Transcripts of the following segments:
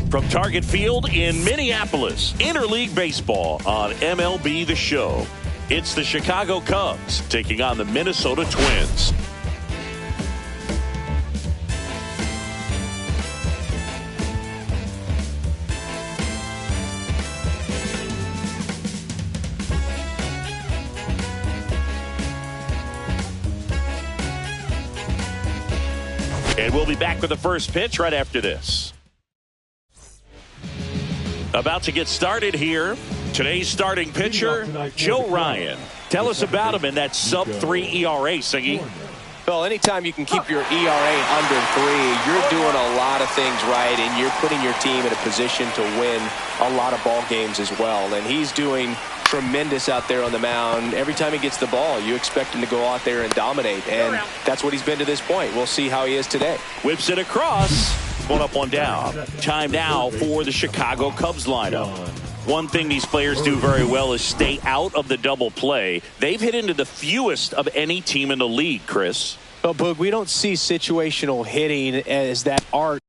From Target Field in Minneapolis, Interleague Baseball on MLB The Show. It's the Chicago Cubs taking on the Minnesota Twins. And we'll be back with the first pitch right after this. About to get started here. Today's starting pitcher, Joe Ryan. Tell us about him in that sub-3 ERA, Singy. Well, anytime you can keep your ERA under 3, you're doing a lot of things right, and you're putting your team in a position to win a lot of ball games as well. And he's doing tremendous out there on the mound. Every time he gets the ball, you expect him to go out there and dominate, and that's what he's been to this point. We'll see how he is today. Whips it across. 1 up, 1 down. Time now for the Chicago Cubs lineup. One thing these players do very well is stay out of the double play. They've hit into the fewest of any team in the league, Chris. Well, Boog, we don't see situational hitting as that art.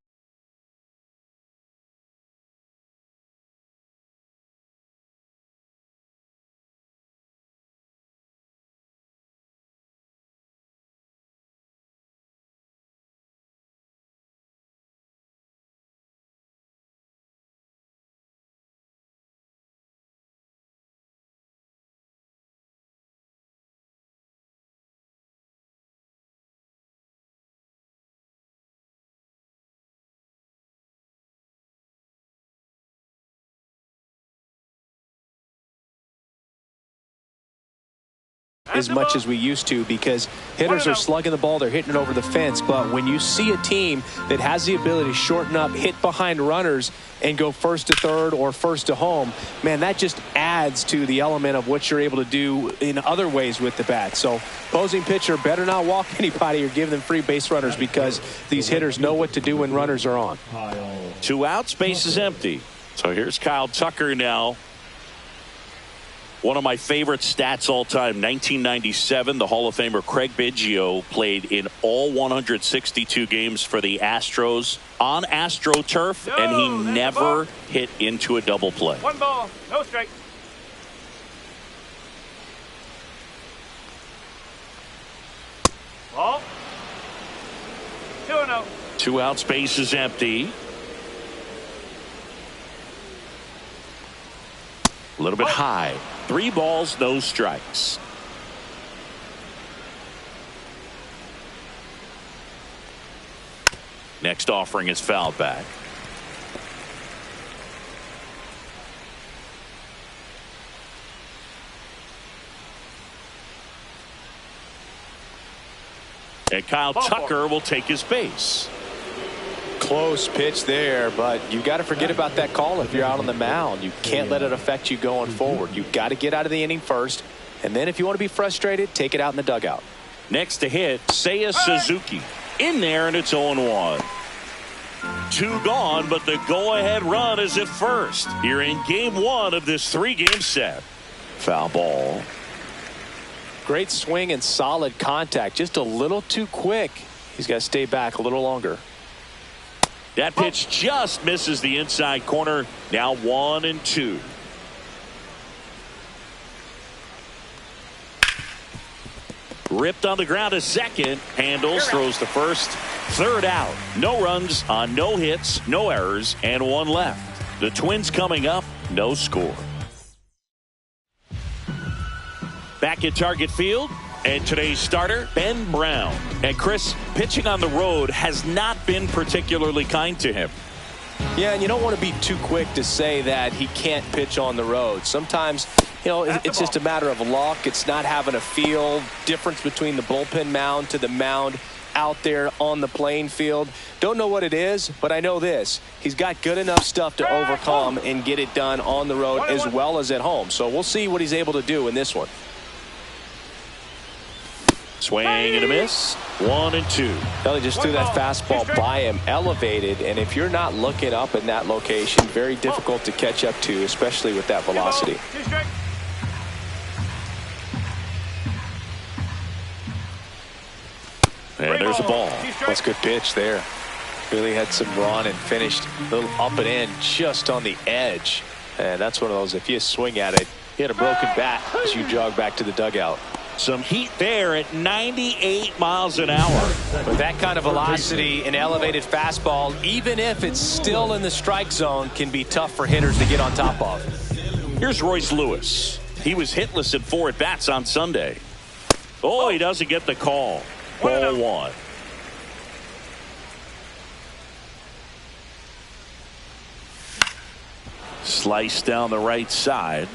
As much as we used to, because hitters are slugging the ball, they're hitting it over the fence. But when you see a team that has the ability to shorten up, hit behind runners, and go first to third or first to home, man, that just adds to the element of what you're able to do in other ways with the bat. So opposing pitcher better not walk anybody or give them free base runners, because these hitters know what to do when runners are on. 2 outs, base is empty. So here's Kyle Tucker now. One of my favorite stats all time, 1997, the Hall of Famer Craig Biggio played in all 162 games for the Astros on AstroTurf, and he never hit into a double play. 1 ball, no strike. Ball. 2-0. 2 outs, base is empty. A little bit high. 3 balls, no strikes. Next offering is fouled back. And Kyle Tucker will take his base. Close pitch there, but you got to forget about that call if you're out on the mound. You can't let it affect you going forward. You've got to get out of the inning first, and then if you want to be frustrated, take it out in the dugout. Next to hit, Seiya Suzuki. In there, and it's 0-1. 2 gone, but the go-ahead run is at first. You're in game 1 of this 3-game set. Foul ball. Great swing and solid contact. Just a little too quick. He's got to stay back a little longer. That pitch just misses the inside corner. Now 1-2. Ripped on the ground to second. Handles, throws to first. 3rd out. No runs on no hits, no errors, and 1 left. The Twins coming up, no score. Back at Target Field. And today's starter, Ben Brown. And Chris, pitching on the road has not been particularly kind to him. Yeah, and you don't want to be too quick to say that he can't pitch on the road. Sometimes, you know, it's just a matter of luck. It's not having a feel. Difference between the bullpen mound to the mound out there on the playing field. Don't know what it is, but I know this. He's got good enough stuff to overcome and get it done on the road as well as at home. So we'll see what he's able to do in this one. Swing and a miss. 1-2. Well, he just threw that fastball by him, elevated, and if you're not looking up in that location, very difficult to catch up to, especially with that velocity. And there's a ball. That's a good pitch there. Really had some run and finished a little up and in just on the edge. And that's one of those, if you swing at it, hit a broken bat as you jog back to the dugout. Some heat there at 98 miles an hour. With that kind of velocity, an elevated fastball, even if it's still in the strike zone, can be tough for hitters to get on top of. Here's Royce Lewis. He was hitless at 4 at-bats on Sunday. Oh, he doesn't get the call. Ball 1. Slice down the right side.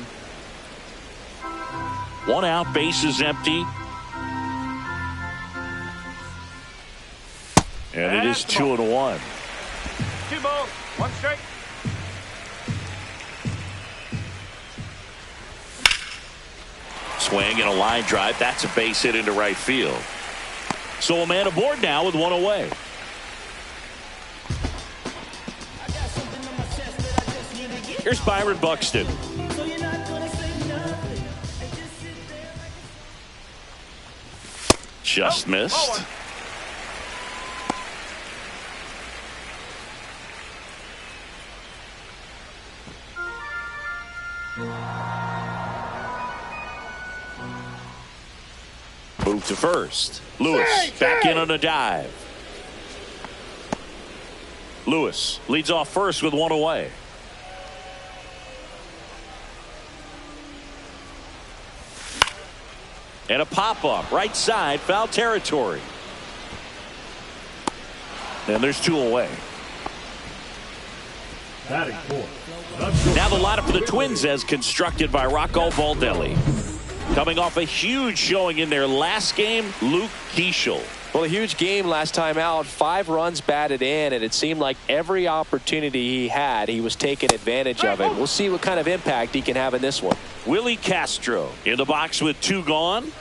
1 out, bases empty. And it is 2-1. 2 balls, 1 strike. Swing and a line drive. That's a base hit into right field. So a man aboard now with 1 away. Here's Byron Buxton. Just missed. Move to first. Lewis back in on a dive. Lewis leads off first with 1 away. And a pop-up right side, foul territory. And there's 2 away. Now the lineup for the Twins as constructed by Rocco Baldelli. Coming off a huge showing in their last game, Luke Keeschel. Well, a huge game last time out. 5 runs batted in, and it seemed like every opportunity he had, he was taking advantage of it. We'll see what kind of impact he can have in this one. Willie Castro in the box with 2 gone.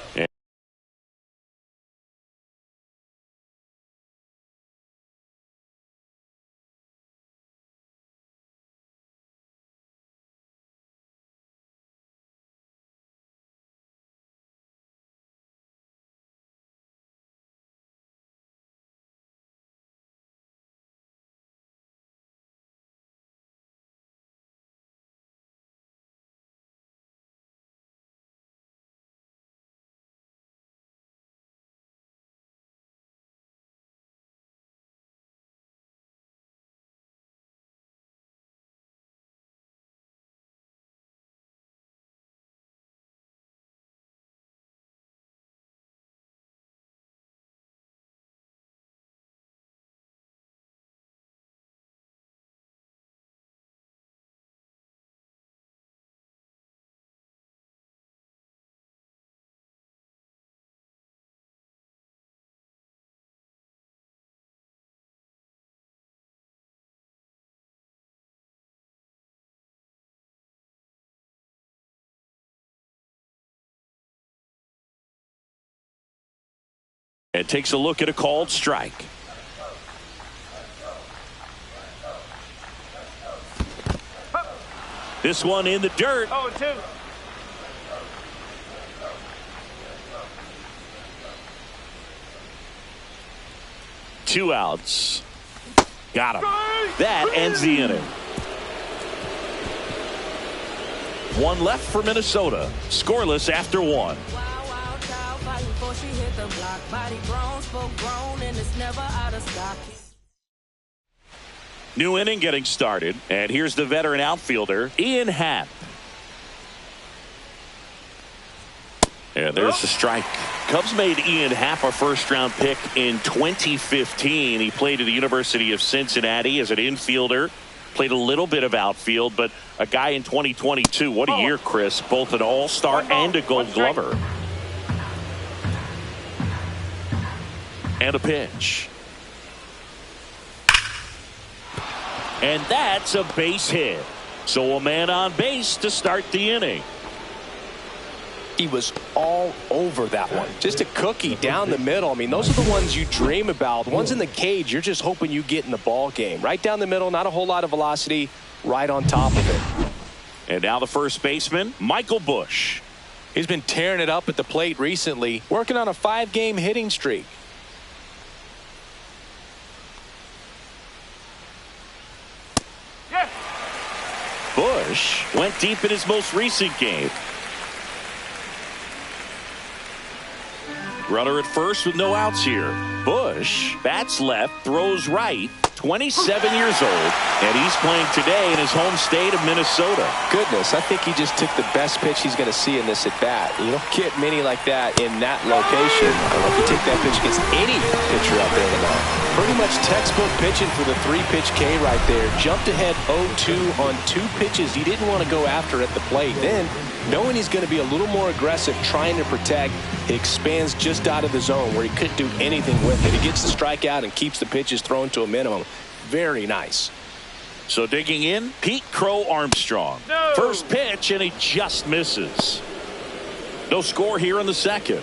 And takes a look at a called strike. This one in the dirt. 0-2. Two outs. Got him. That ends the inning. 1 left for Minnesota. Scoreless after 1. New inning getting started, and here's the veteran outfielder Ian Happ. And there's the strike. Cubs made Ian Happ a first-round pick in 2015. He played at the University of Cincinnati as an infielder. Played a little bit of outfield, but a guy in 2022. What a year, Chris. Both an all-star and a gold glover. And a pitch. And that's a base hit. So a man on base to start the inning. He was all over that one. Just a cookie down the middle. I mean, those are the ones you dream about. Ones in the cage, you're just hoping you get in the ball game. Right down the middle, not a whole lot of velocity, right on top of it. And now the first baseman, Michael Busch. He's been tearing it up at the plate recently, working on a 5-game hitting streak. Busch went deep in his most recent game. Runner at first with no outs here. Busch bats left, throws right. 27 years old, and he's playing today in his home state of Minnesota. Goodness, I think he just took the best pitch he's going to see in this at-bat. You don't get many like that in that location. I don't know if you take that pitch against any pitcher out there tonight. Pretty much textbook pitching for the 3-pitch K right there. Jumped ahead 0-2 on 2 pitches he didn't want to go after at the plate. Then, knowing he's going to be a little more aggressive, trying to protect, he expands just out of the zone where he couldn't do anything with it. He gets the strikeout and keeps the pitches thrown to a minimum. Very nice. So digging in, Pete Crow Armstrong. No. First pitch, and he just misses. No score here in the second.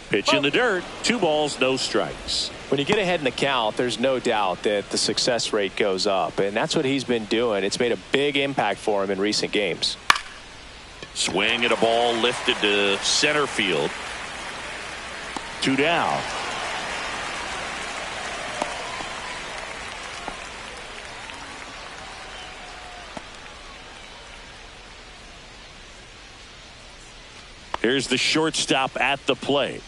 Pitch in the dirt. 2 balls, no strikes. When you get ahead in the count, there's no doubt that the success rate goes up, and that's what he's been doing. It's made a big impact for him in recent games. Swing at a ball lifted to center field. 2 down. Here's the shortstop at the plate.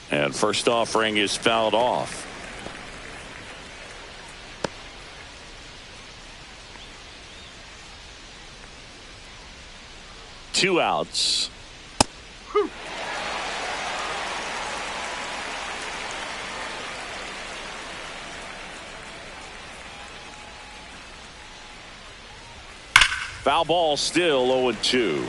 And first offering is fouled off. Two outs. Foul ball, still 0-2.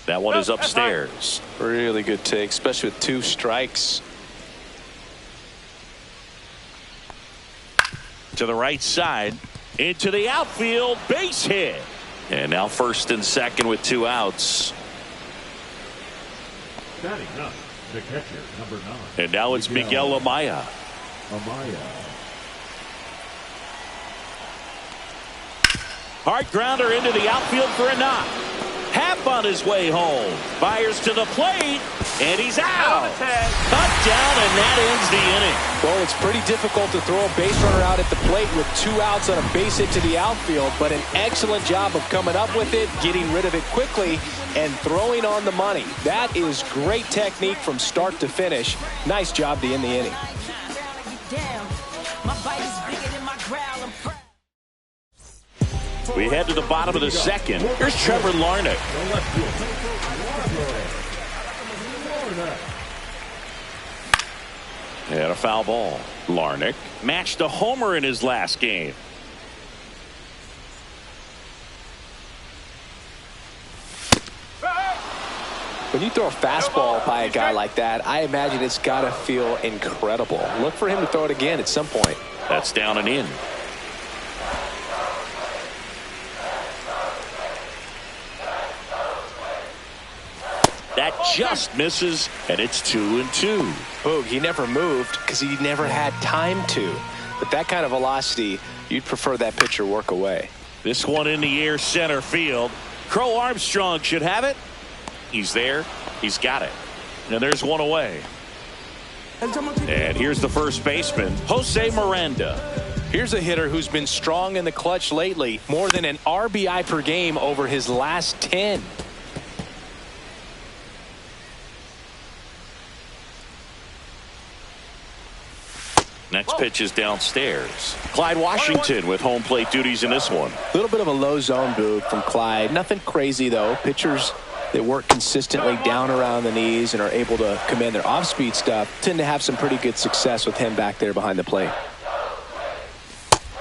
That one is upstairs. Really good take, especially with 2 strikes. To the right side, into the outfield, base hit. And now first and second with 2 outs. Batting up, the catcher, number 9. And now it's Miguel Amaya. Hard grounder into the outfield for a knock. Hap on his way home. Fires to the plate, and he's out. Cut down, and that ends the inning. Well, it's pretty difficult to throw a base runner out at the plate with 2 outs on a base hit to the outfield, but an excellent job of coming up with it, getting rid of it quickly, and throwing on the money. That is great technique from start to finish. Nice job to end the inning. We head to the bottom of the second. Here's Trevor Larnach. And a foul ball. Larnach matched a homer in his last game. When you throw a fastball by a guy like that, I imagine it's got to feel incredible. Look for him to throw it again at some point. That's down and in. That just misses, and it's 2-2. Boog, he never moved because he never had time to. But that kind of velocity, you'd prefer that pitcher work away. This one in the air, center field. Crow Armstrong should have it. He's there. He's got it. And there's one away. And here's the first baseman, Jose Miranda. Here's a hitter who's been strong in the clutch lately. More than an RBI per game over his last 10. Next pitch is downstairs. Clyde Washington with home plate duties in this one. A little bit of a low zone boot from Clyde. Nothing crazy, though. Pitchers that work consistently down around the knees and are able to command their off-speed stuff tend to have some pretty good success with him back there behind the plate.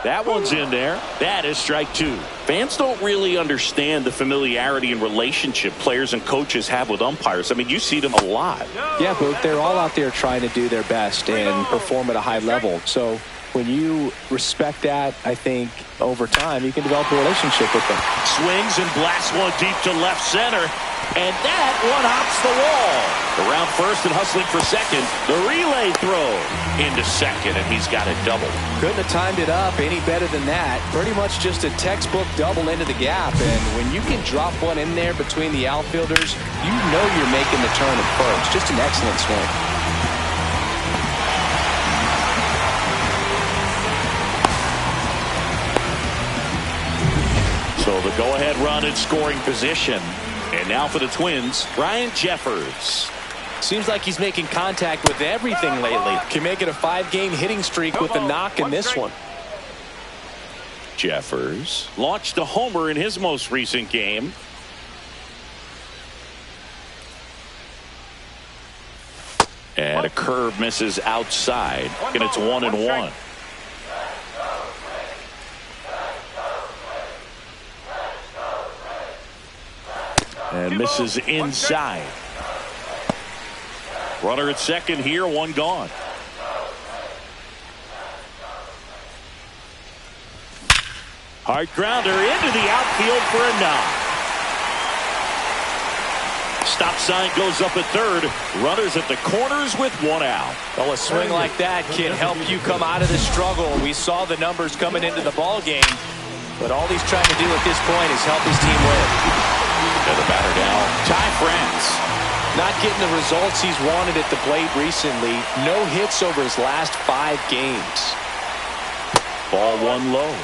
That one's in there. That is strike 2. Fans don't really understand the familiarity and relationship players and coaches have with umpires. I mean, you see them a lot. Yeah, but they're all out there trying to do their best and perform at a high level. So when you respect that, I think over time you can develop a relationship with them. Swings and blasts one deep to left center. And that one hops the wall. Around first and hustling for second. The relay throw into second, and he's got it double. Couldn't have timed it up any better than that. Pretty much just a textbook double into the gap. And when you can drop one in there between the outfielders, you know you're making the turn at first. Just an excellent swing. So the go-ahead run in scoring position. And now for the Twins, Ryan Jeffers. Seems like he's making contact with everything lately. Can make it a 5-game hitting streak with a knock in this one. Jeffers launched a homer in his most recent game. And a curve misses outside, and it's 1-1. And misses inside. Runner at second here, one gone. Hard grounder into the outfield for a knock. Stop sign goes up at third. Runners at the corners with one out. Well, a swing like that can help you come out of the struggle. We saw the numbers coming into the ball game, but all he's trying to do at this point is help his team win. And the batter now, Ty France. Not getting the results he's wanted at the plate recently. No hits over his last 5 games. Ball one low.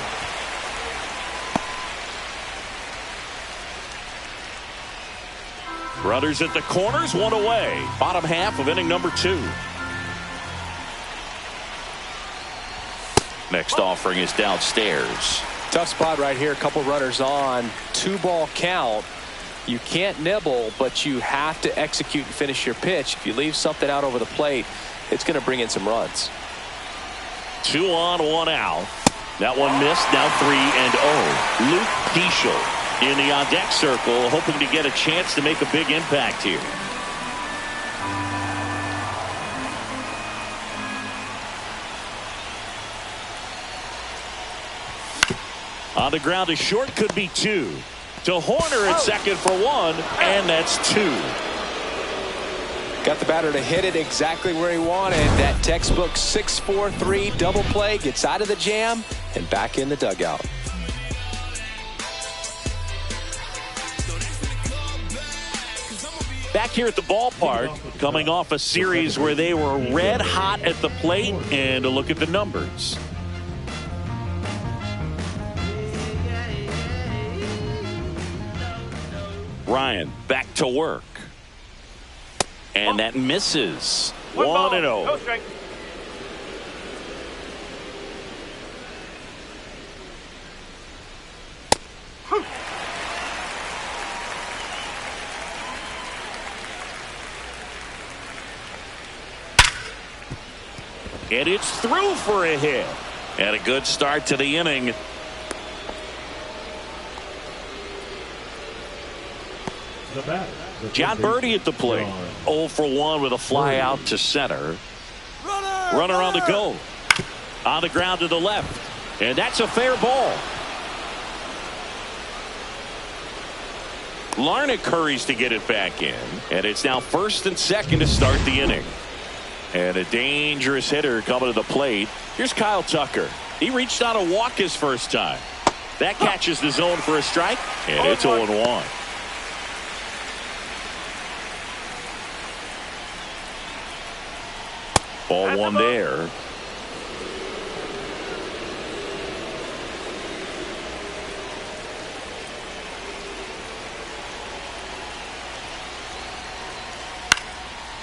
Runners at the corners, one away. Bottom half of inning number 2. Next offering is downstairs. Tough spot right here. A couple runners on. 2-ball count. You can't nibble, but you have to execute and finish your pitch. If you leave something out over the plate, it's going to bring in some runs. 2 on, 1 out. That one missed. Now 3-0. Luke Peschel in the on-deck circle, hoping to get a chance to make a big impact here. On the ground, a short, could be 2. To Horner at second for 1, and that's 2. Got the batter to hit it exactly where he wanted. That textbook 6-4-3 double play, gets out of the jam and back in the dugout. Back here at the ballpark, coming off a series where they were red hot at the plate, and a look at the numbers. Ryan back to work. And that misses. 1-0. And it's through for a hit. And a good start to the inning. John Birdie at the plate. 0 for 1 with a fly out to center. Runner on the go. On the ground to the left. And that's a fair ball. Larnach hurries to get it back in. And it's now first and second to start the inning. And a dangerous hitter coming to the plate. Here's Kyle Tucker. He reached on a walk his first time. That catches the zone for a strike. And it's 0-1. Ball one there.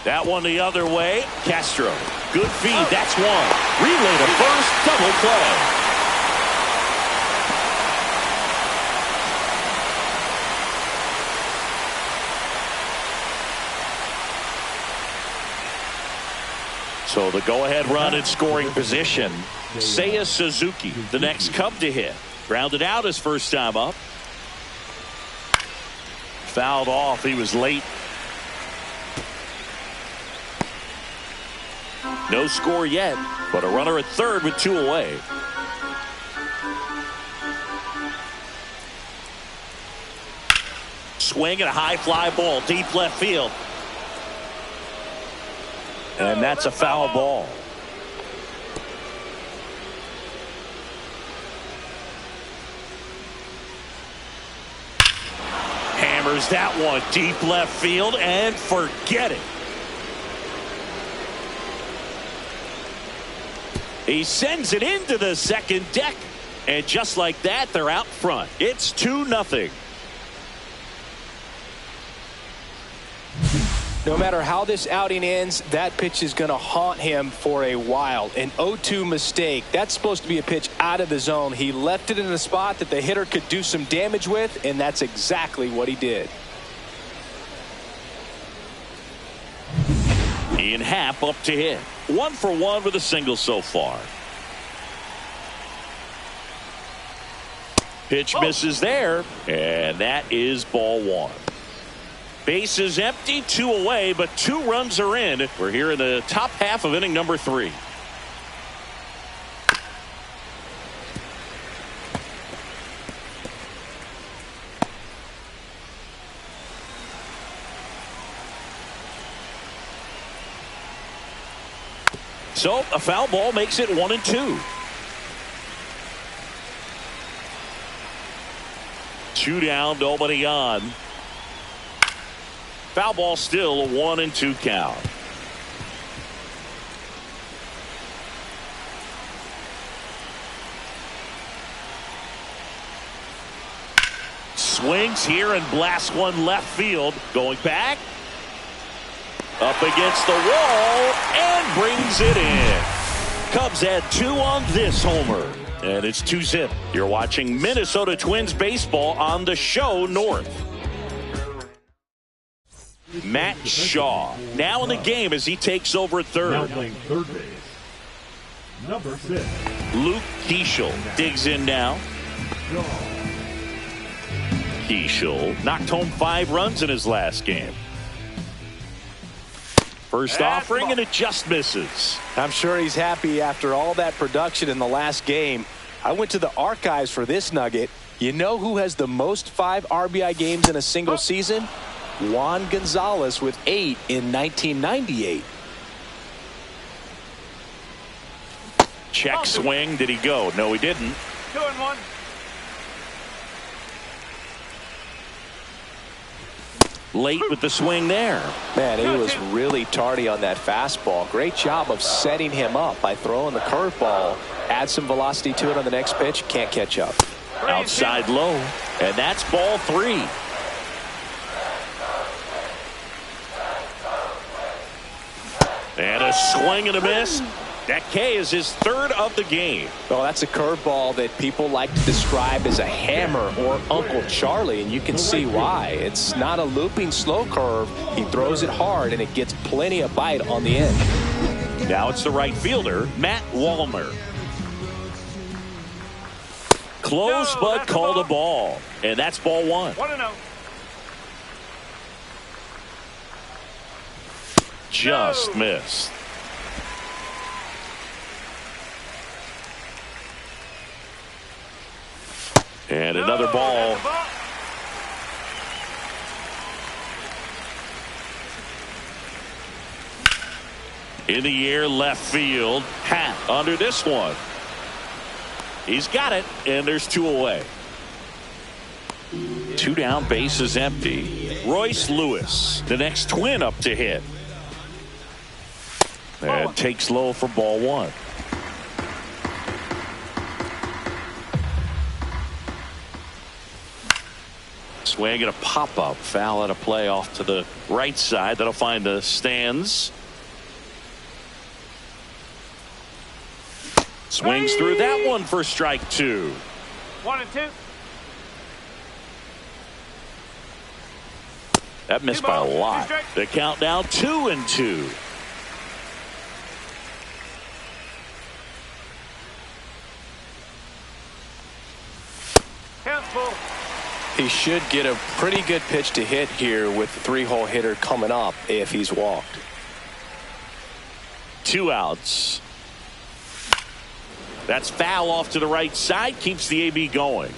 That one the other way. Castro. Good feed. That's one. Relay to first. Double play. So the go-ahead run in scoring position. Seiya Suzuki, the next Cub to hit. Grounded out his first time up. Fouled off. He was late. No score yet, but a runner at third with 2 away. swing and a high fly ball deep left field. And that's a foul ball. Hammers that one deep left field and forget it. He sends it into the second deck. And just like that, they're out front. It's 2-0. No matter how this outing ends, that pitch is going to haunt him for a while. An 0-2 mistake. That's supposed to be a pitch out of the zone. He left it in a spot that the hitter could do some damage with, and that's exactly what he did. Ian Happ up to hit. 1 for 1 with a single so far. Pitch misses there, and that is ball 1. Base is empty, 2 away, but 2 runs are in. We're here in the top half of inning number 3. So a foul ball makes it 1-2. 2 down, nobody on. Foul ball still, a 1-2 count. Swings here and blasts one left field. Going back. Up against the wall and brings it in. Cubs add 2 on this homer. And it's 2-zip. You're watching Minnesota Twins baseball on the show North. Matt Shaw now in the game as he takes over at third. Now playing third base, number 6. Luke Keeschel digs in now. Keeschel knocked home 5 runs in his last game. First offering and it just misses. I'm sure he's happy after all that production in the last game. I went to the archives for this nugget. You know who has the most 5 RBI games in a single season? Juan Gonzalez with 8 in 1998. Check swing. Did he go? No, he didn't. 2-1. Late with the swing there. Man, he was really tardy on that fastball. Great job of setting him up by throwing the curveball. Add some velocity to it on the next pitch. Can't catch up. Outside low. And that's ball 3. And a swing and a miss. That K is his 3rd of the game. Well, that's a curveball that people like to describe as a hammer or Uncle Charlie, and you can see why. It's not a looping slow curve. He throws it hard, and it gets plenty of bite on the end. Now it's the right fielder, Matt Wallner. Close, but called a ball. And that's ball 1. 1-0. Just missed. And another ball. In the air, left field. Hat under this one. He's got it, and there's 2 away. 2 down, base is empty. Royce Lewis, the next Twin up to hit. And takes low for ball 1. Swing and a pop-up. Foul at a play off to the right side. That'll find the stands. Swings through that one for strike 2. 1-2. That missed by a lot. The count now 2-2. He should get a pretty good pitch to hit here with the 3-hole hitter coming up if he's walked. 2 outs. That's foul off to the right side. Keeps the AB going.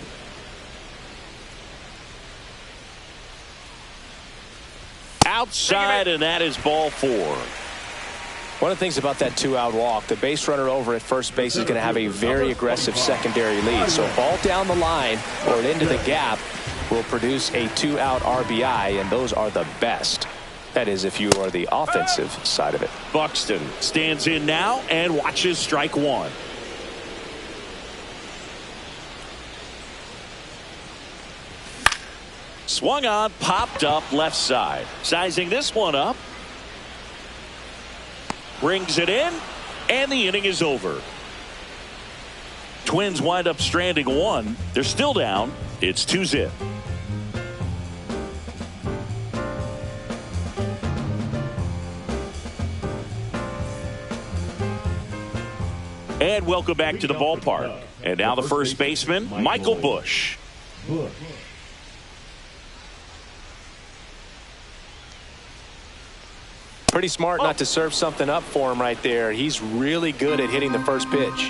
outside, and that is ball 4. One of the things about that 2-out walk, the base runner over at first base is going to have a very aggressive secondary lead. So a ball down the line or into the gap will produce a 2-out RBI, and those are the best. That is, if you are the offensive side of it. Buxton stands in now and watches strike 1. Swung on, popped up left side. Sizing this one up. Brings it in, and the inning is over. Twins wind up stranding 1. They're still down. It's 2-0. And welcome back to the ballpark. And now the first baseman, Michael Busch. Pretty smart not to serve something up for him right there. He's really good at hitting the first pitch.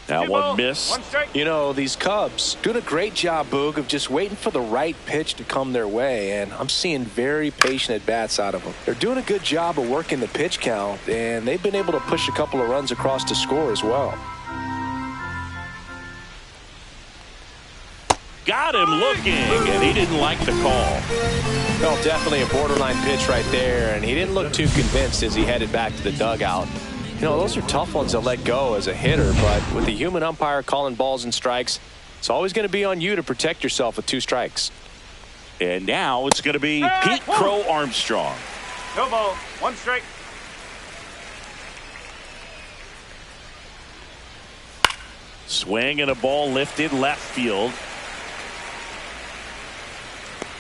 That one missed. You know, these Cubs doing a great job, Boog, of just waiting for the right pitch to come their way, and I'm seeing very patient at-bats out of them. They're doing a good job of working the pitch count, and they've been able to push a couple of runs across to score as well. Got him looking, and he didn't like the call. Well, definitely a borderline pitch right there, and he didn't look too convinced as he headed back to the dugout. You know, those are tough ones to let go as a hitter, but with the human umpire calling balls and strikes, it's always going to be on you to protect yourself with 2 strikes. And now it's going to be Pete Crow Armstrong. No ball, 1 strike. Swing and a ball lifted left field.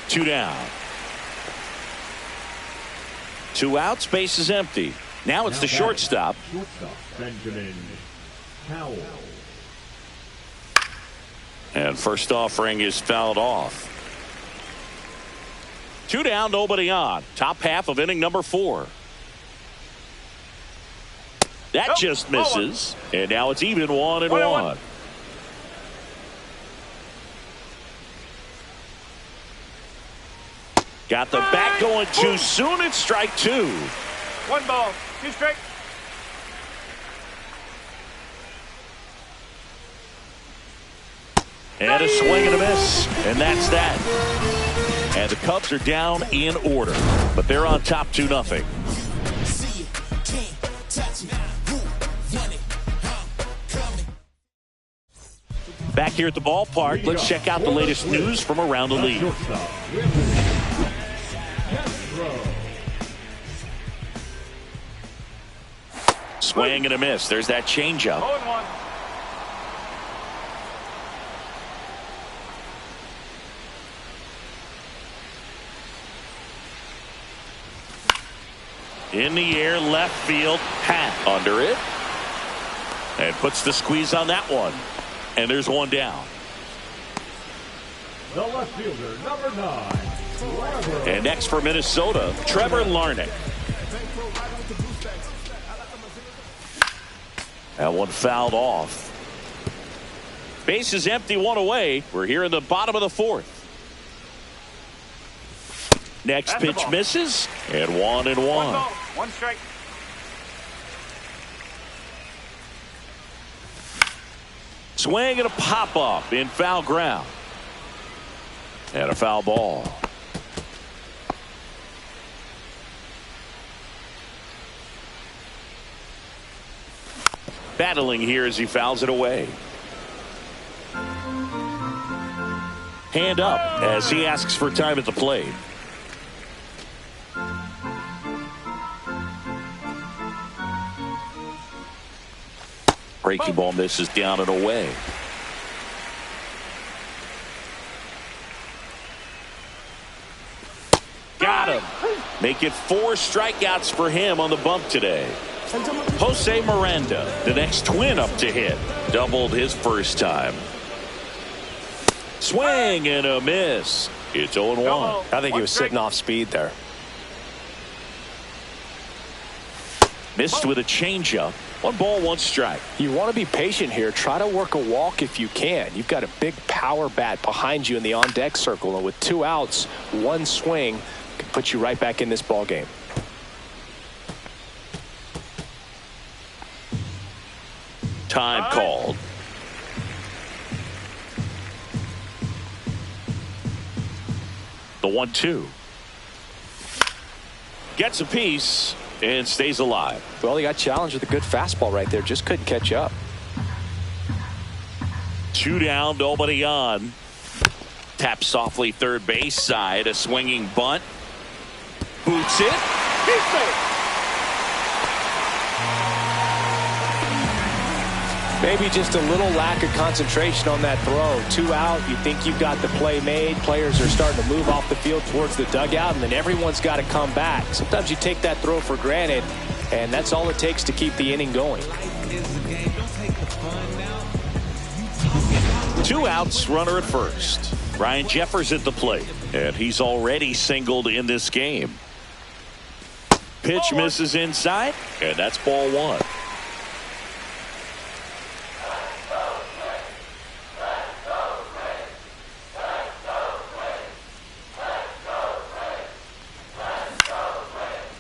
2 down. 2 outs, base is empty. Now it's the shortstop. Benjamin Howell. And first offering is fouled off. 2 down, nobody on. Top half of inning number 4. That just misses. And now it's even 1-1. Got the bat going too soon. It's strike 2. 1 ball, 2 strikes. And a swing and a miss. And that's that. And the Cubs are down in order. But they're on top 2-0. Back here at the ballpark, let's check out the latest news from around the league. Swing and a miss. There's that changeup. 0-1. In the air, left field, Pat under it. And puts the squeeze on that one. And there's 1 down. The left fielder, number 9. And next for Minnesota, Trevor Larnach. That one fouled off. Base is empty, 1 away. We're here in the bottom of the 4th. Next pitch misses, and 1-1. 1 ball, 1 strike. Swing and a pop up in foul ground. And a foul ball. Battling here as he fouls it away. Hand up as he asks for time at the plate. Breaking ball misses down and away. Got him. Make it 4 strikeouts for him on the bump today. Jose Miranda, the next twin up to hit. Doubled his first time. Swing and a miss. It's 0-1. I think he was sitting off speed there. Missed with a changeup. 1 ball, 1 strike. You want to be patient here. Try to work a walk if you can. You've got a big power bat behind you in the on-deck circle, and with 2 outs, 1 swing can put you right back in this ball game. Time called. The 1-2. Gets a piece and stays alive. Well, he got challenged with a good fastball right there. Just couldn't catch up. 2 down, nobody on. Tap softly third base side. A swinging bunt. Boots it. He's safe. Maybe just a little lack of concentration on that throw. 2 out. You think you've got the play made. Players are starting to move off the field towards the dugout, and then everyone's got to come back. Sometimes you take that throw for granted, and that's all it takes to keep the inning going. 2 outs, runner at first. Ryan Jeffers at the plate, and he's already singled in this game. Pitch misses inside, and that's ball 1.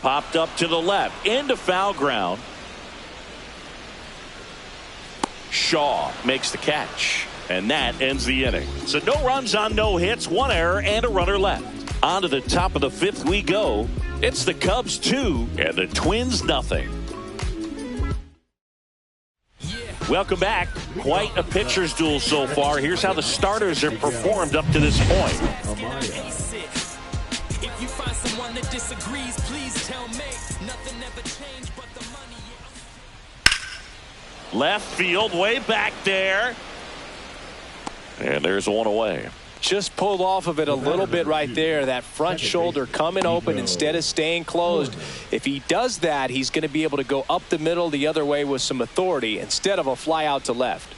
Popped up to the left, into foul ground. Shaw makes the catch, and that ends the inning. So no runs on no hits, 1 error, and a runner left. On to the top of the 5th we go. It's the Cubs 2 and the Twins nothing. Welcome back. Quite a pitcher's duel so far. Here's how the starters have performed up to this point. If you find someone that disagrees, please tell me. Nothing ever changed but the money. Left field, way back there. And there's 1 away. Just pulled off of it a little bit right there. That front shoulder coming open instead of staying closed. If he does that, he's going to be able to go up the middle the other way with some authority instead of a fly out to left.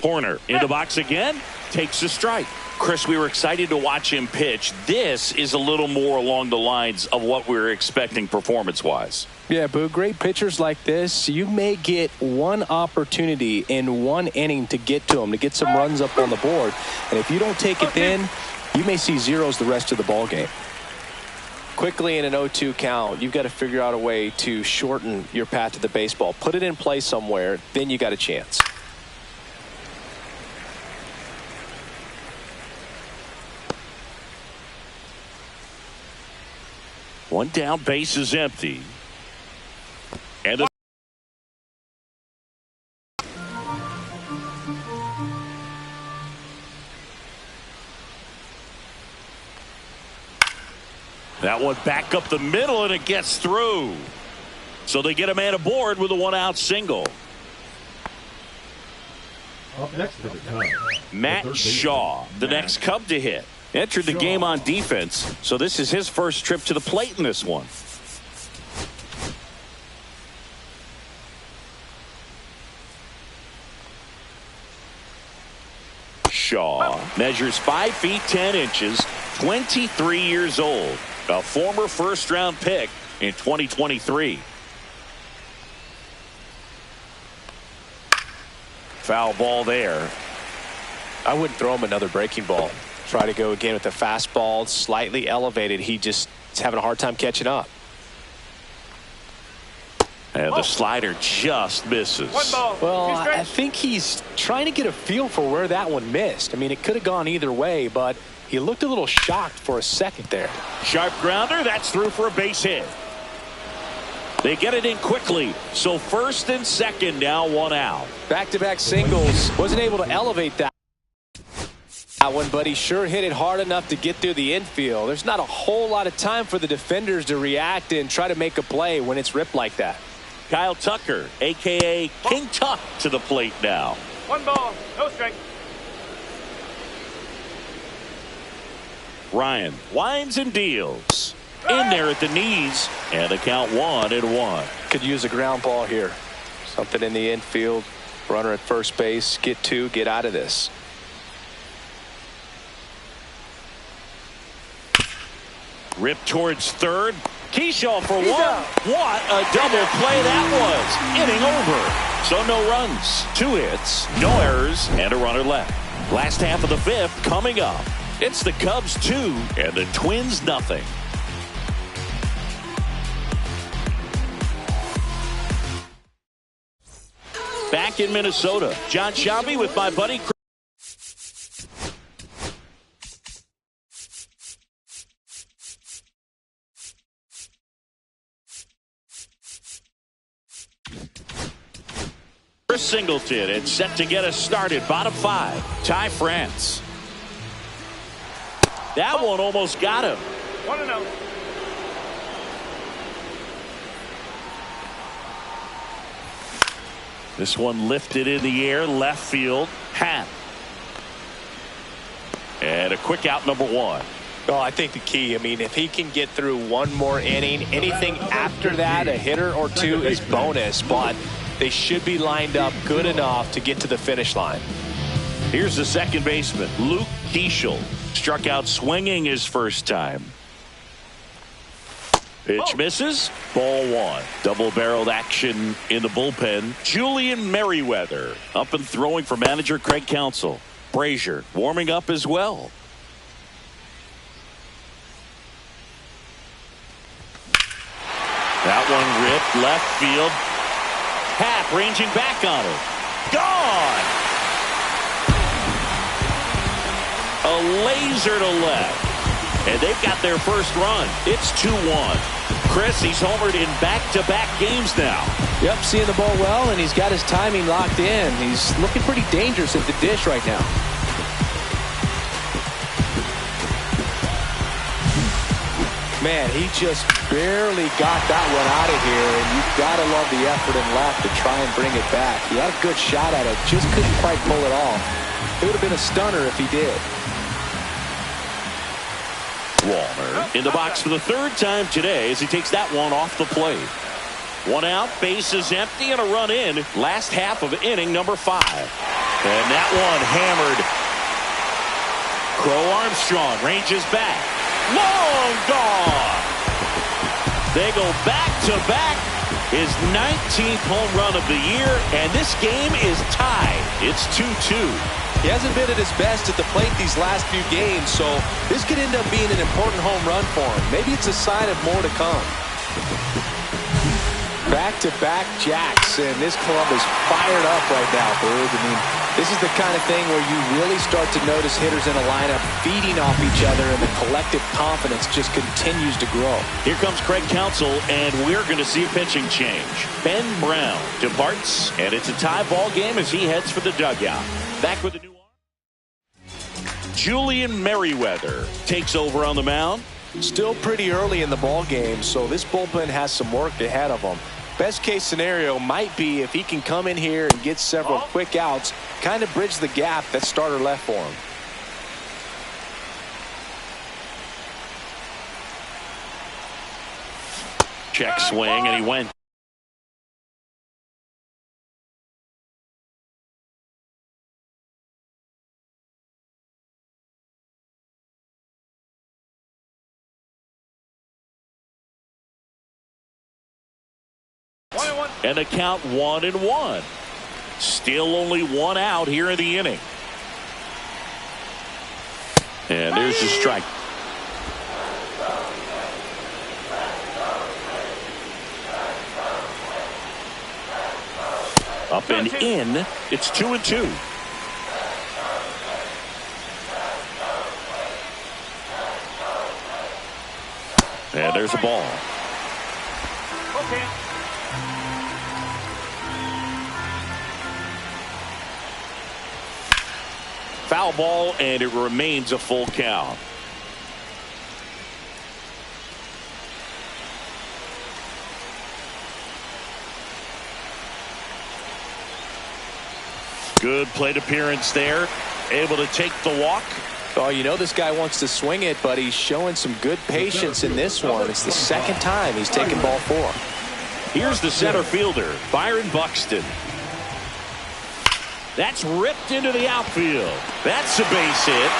Corner in the box again, takes a strike. Chris, we were excited to watch him pitch. This is a little more along the lines of what we were expecting performance-wise. Yeah, Boo, great pitchers like this, you may get 1 opportunity in 1 inning to get to them, to get some runs up on the board. And if you don't take it then, you may see zeros the rest of the ball game. Quickly in an 0-2 count, you've got to figure out a way to shorten your path to the baseball. Put it in play somewhere, then you got a chance. One down, base is empty. And that one back up the middle, and it gets through. So they get a man aboard with a 1-out single. Up next to the Cubs, Matt Shaw, the next Cub to hit. Entered the game on defense, so this is his first trip to the plate in this one. Shaw measures 5 feet 10 inches, 23 years old, a former first-round pick in 2023. Foul ball there. I wouldn't throw him another breaking ball. Try to go again with the fastball, slightly elevated. He just is having a hard time catching up. And the slider just misses. 1 ball. Well, 2 strikes. I think he's trying to get a feel for where that one missed. I mean, it could have gone either way, but he looked a little shocked for a second there. Sharp grounder, that's through for a base hit. They get it in quickly, so first and second now, 1 out. Back-to-back singles. Wasn't able to elevate that one, but he sure hit it hard enough to get through the infield. There's not a whole lot of time for the defenders to react and try to make a play when it's ripped like that. Kyle Tucker, a.k.a. King Tuck, to the plate now. 1 ball, no strike. Ryan winds and deals. In there at the knees, and the count 1-1. Could use a ground ball here. Something in the infield. Runner at first base. Get 2, get out of this. Rip towards third. Keyshaw for one. What a double play that was. Inning over. So no runs, 2 hits, no errors, and a runner left. Last half of the 5th coming up. It's the Cubs 2 and the Twins nothing. Back in Minnesota, John Shambi with my buddy Chris Singleton, and set to get us started. Bottom 5, Ty France. That one almost got him. 1-0. This one lifted in the air, left field. Hat. And a quick out, number 1. Well, I think the key, I mean, if he can get through one more inning, anything after that, a hitter or 2 is bonus, but they should be lined up good enough to get to the finish line. Here's the second baseman, Luke Keeschel. Struck out swinging his first time. Pitch misses. Ball 1. Double-barreled action in the bullpen. Julian Merriweather up and throwing for manager Craig Counsell. Brazier warming up as well. That one ripped left field. Happ ranging back on it. Gone. A laser to left. And they've got their first run. It's 2-1. Chris, he's homered in back-to-back games now. Yep, seeing the ball well, and he's got his timing locked in. He's looking pretty dangerous at the dish right now. Man, he just barely got that one out of here, and you've got to love the effort in left to try and bring it back. He had a good shot at it, just couldn't quite pull it off. It would have been a stunner if he did. Walner in the box for the 3rd time today as he takes that one off the plate. 1 out, bases empty, and a run in. Last half of inning number 5. And that one hammered. Crow Armstrong ranges back. Long gone. They go back-to-back. His 19th home run of the year, and this game is tied. It's 2-2. He hasn't been at his best at the plate these last few games, so this could end up being an important home run for him. Maybe it's a sign of more to come. Back-to-back jacks, and this club is fired up right now, Boog. I mean, this is the kind of thing where you really start to notice hitters in a lineup feeding off each other, and the collective confidence just continues to grow. Here comes Craig Counsell, and we're going to see a pitching change. Ben Brown departs, and it's a tie ball game as he heads for the dugout. Back with the new arm. Julian Merriweather takes over on the mound. Still pretty early in the ball game, so this bullpen has some work ahead of them. Best case scenario might be if he can come in here and get several quick outs, kind of bridge the gap that starter left for him. Check swing, and he went. And the count 1-1. Still only 1 out here in the inning. And there's the strike. Up and in. It's 2-2. And there's a ball. Okay. Foul ball, and it remains a full count. Good plate appearance there. Able to take the walk. Oh, you know this guy wants to swing it, but he's showing some good patience in this one. It's the 2nd time he's taken ball 4. Here's the center fielder, Byron Buxton. That's ripped into the outfield. That's a base hit.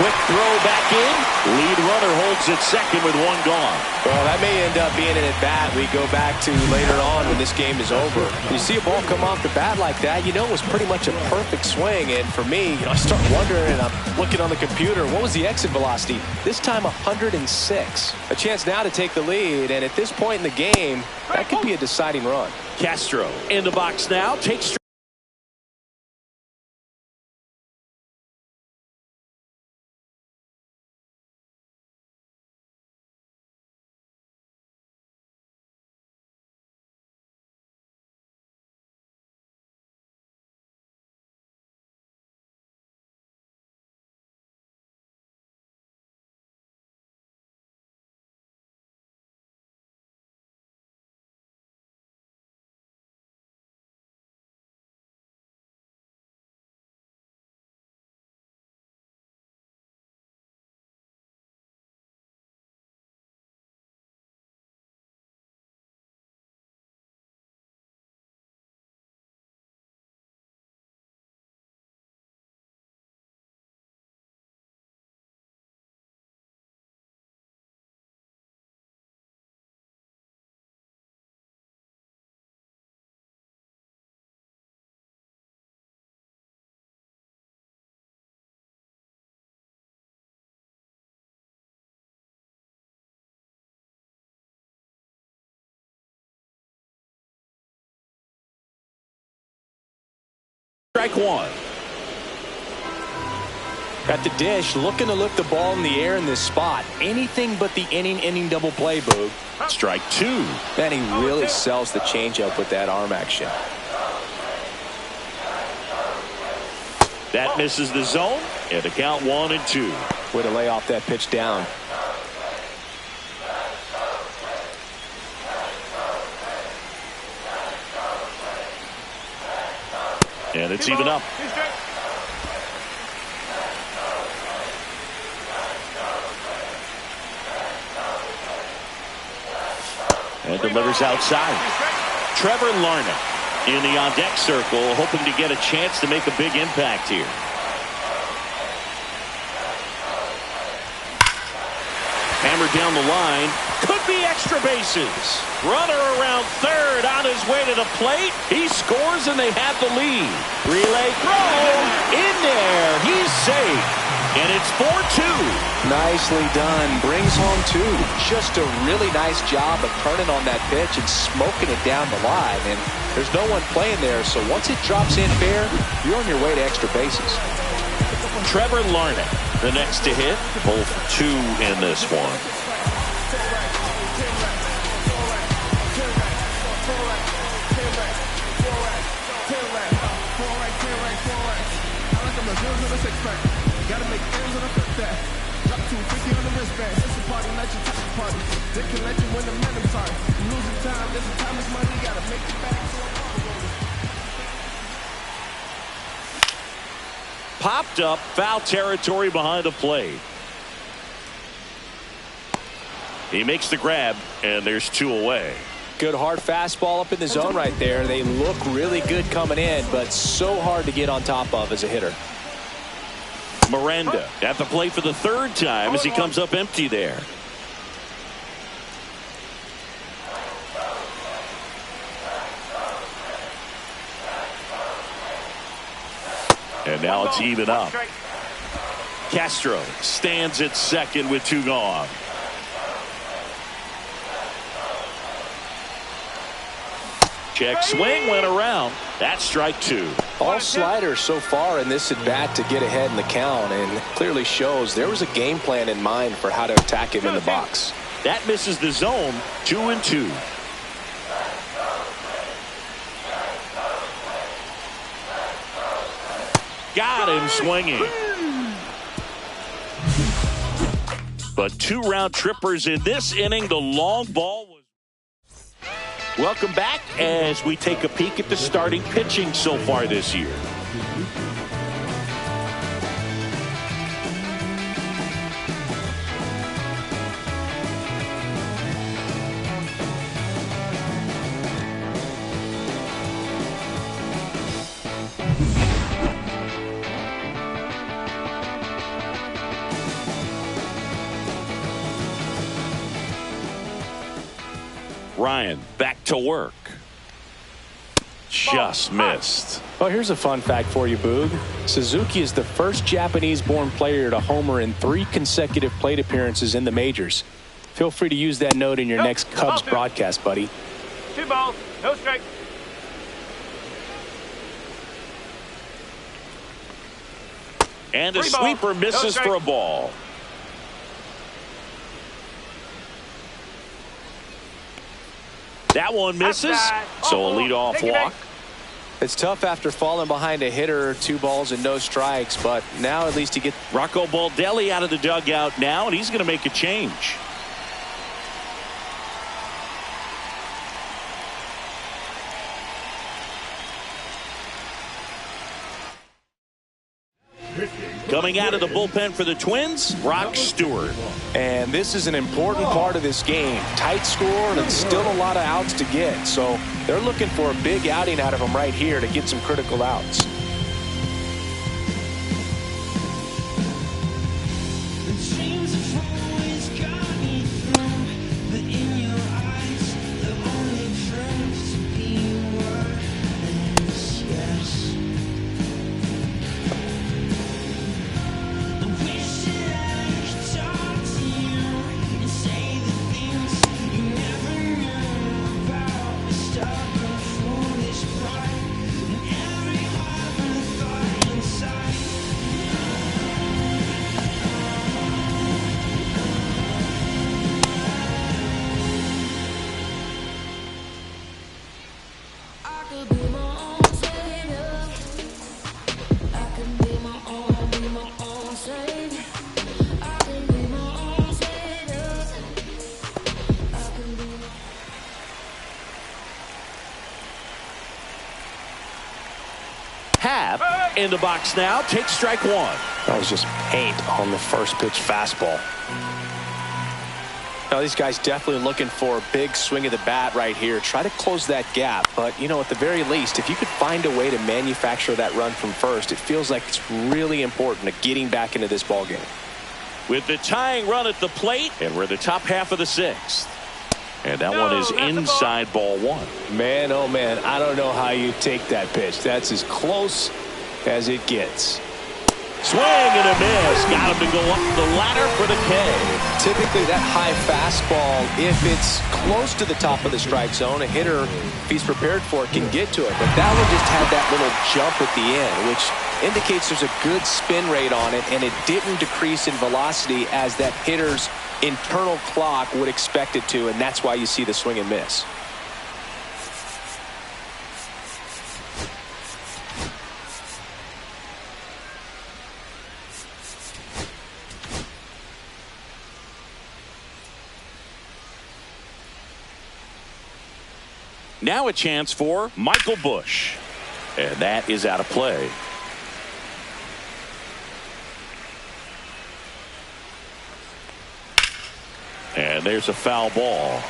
Quick throw back in. Lead runner holds at second with one gone. Well, that may end up being an at-bat we go back to later on when this game is over. You see a ball come off the bat like that, you know it was pretty much a perfect swing. And for me, I start wondering, and I'm looking on the computer, what was the exit velocity? This time 106. A chance now to take the lead, and at this point in the game, that could be a deciding run. Castro in the box now. Takes strike one. Got the dish, looking to lift the ball in the air in this spot. Anything but the inning double play, Boog. Strike two. Man, he really sells the changeup with that arm action. That misses the zone, and the count 1-2. Way to lay off that pitch down. And it's even up. And delivers outside. Trevor Larnach in the on-deck circle, hoping to get a chance to make a big impact here. Hammered down the line. Could be extra bases. Runner around third on his way to the plate. He scores and they have the lead. Relay throw in there. He's safe. And it's 4-2. Nicely done. Brings home two. Just a really nice job of turning on that pitch and smoking it down the line. And there's no one playing there, so once it drops in fair, you're on your way to extra bases. Trevor Larnach, the next to hit. Both two in this one. Gotta make ends on a flip that. Drop 250 on the wristband. It's a party, not your type of party. They can let you win the men, I'm sorry. You losing time, this is time is money. Gotta make it back. Popped up, foul territory behind the plate. He makes the grab, and there's two away. Good hard fastball up in the zone right there. They look really good coming in, but so hard to get on top of as a hitter. Miranda at the plate for the third time as he comes up empty there. And now it's even up. Castro stands at second with two gone. Check swing went around. That's strike two. All sliders so far in this at bat to get ahead in the count, and clearly shows there was a game plan in mind for how to attack him in the box. That misses the zone. 2-2. Got him swinging. But two round trippers in this inning. The long ball was. Welcome back as we take a peek at the starting pitching so far this year. Ryan back to work. Just missed. Well, here's a fun fact for you, Boog. Suzuki is the first Japanese-born player to homer in 3 consecutive plate appearances in the majors. Feel free to use that note in your next Cubs broadcast, buddy. 2 balls, no strike. And the 3 balls, sweeper misses no strike. for a ball. That one misses, Outside. so a leadoff Take it back. walk. It's tough after falling behind a hitter, 2 balls and no strikes, but now at least he gets... Rocco Baldelli out of the dugout now, and he's going to make a change. Coming out of the bullpen for the Twins, Brock Stewart. And this is an important part of this game. Tight score, and it's still a lot of outs to get. So they're looking for a big outing out of him right here to get some critical outs. Happ in the box now, takes strike 1. That was just paint on the first pitch fastball. Now these guys definitely looking for a big swing of the bat right here. Try to close that gap, but you know, at the very least, if you could find a way to manufacture that run from first, it feels like it's really important to getting back into this ball game. With the tying run at the plate, and we're in the top half of the 6th. And that one is inside ball 1. Man, oh man, I don't know how you take that pitch. That's as close as it gets. Swing and a miss. Got him to go up the ladder for the K. Typically that high fastball, if it's close to the top of the strike zone, a hitter, if he's prepared for it, can get to it. But that one just had that little jump at the end, which indicates there's a good spin rate on it, and it didn't decrease in velocity as that hitter's internal clock would expect it to, and that's why you see the swing and miss. Now a chance for Michael Busch, and that is out of play. And there's a foul ball.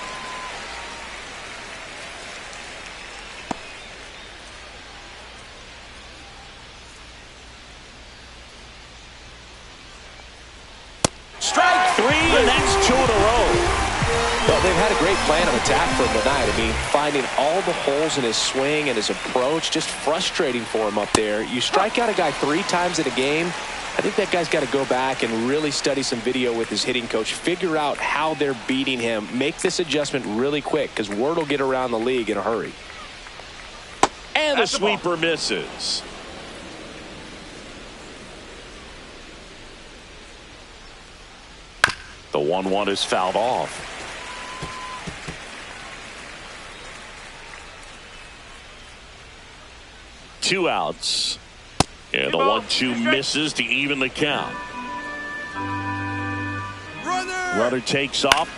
Strike 3, and that's 2 in a row. Well, they've had a great plan of attack for him tonight. I mean, finding all the holes in his swing and his approach, just frustrating for him up there. You strike out a guy 3 times in a game, I think that guy's got to go back and really study some video with his hitting coach, figure out how they're beating him, make this adjustment really quick, because word will get around the league in a hurry. And the sweeper misses. The 1-1 is fouled off. Two outs. And the 1-2 misses to even the count. Runner takes off.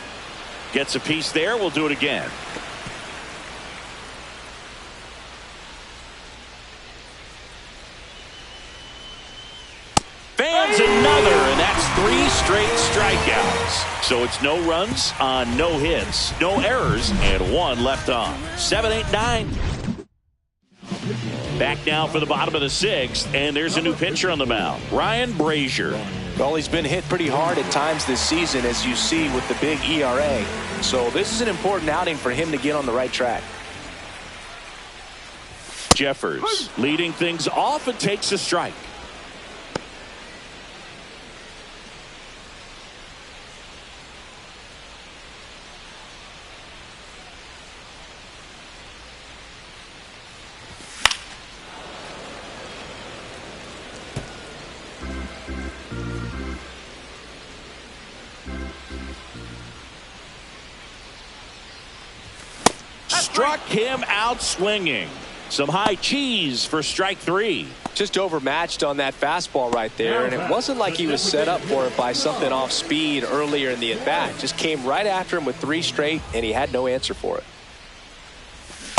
Gets a piece there. We'll do it again. Fans another, and that's 3 straight strikeouts. So it's no runs on no hits, no errors, and 1 left on. 7, 8, 9. Back now for the bottom of the 6th, and there's a new pitcher on the mound, Ryan Brazier. Well, he's been hit pretty hard at times this season, as you see with the big ERA. So this is an important outing for him to get on the right track. Jeffers leading things off and takes a strike. Struck him out swinging. Some high cheese for strike 3. Just overmatched on that fastball right there, and it wasn't like he was set up for it by something off speed earlier in the at-bat. Just came right after him with 3 straight, and he had no answer for it.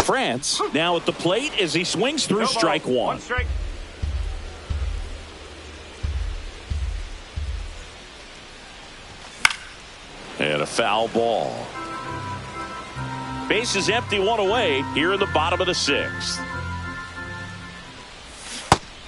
France now at the plate as he swings through strike 1. 1 strike. And a foul ball. Base is empty, 1 away here in the bottom of the 6th.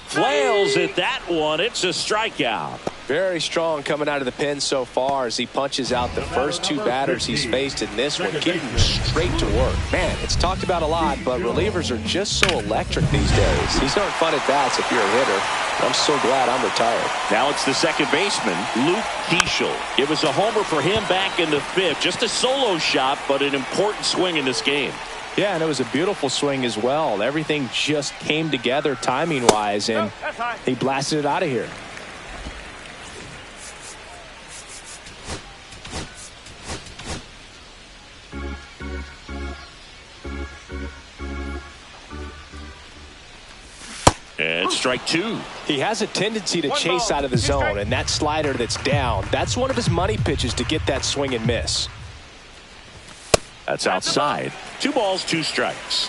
Flails at that one. It's a strikeout. Very strong coming out of the pen so far as he punches out the first 2 batters he's faced in this one, getting straight to work. Man, it's talked about a lot, but relievers are just so electric these days. These aren't fun at bats if you're a hitter. I'm so glad I'm retired. Now it's the second baseman, Luke Keeschel. It was a homer for him back in the 5th. Just a solo shot, but an important swing in this game. Yeah, and it was a beautiful swing as well. Everything just came together timing-wise, and he blasted it out of here. And strike 2. He has a tendency to chase out of the zone, and that slider that's down, that's one of his money pitches to get that swing and miss. That's outside. 2 balls, 2 strikes.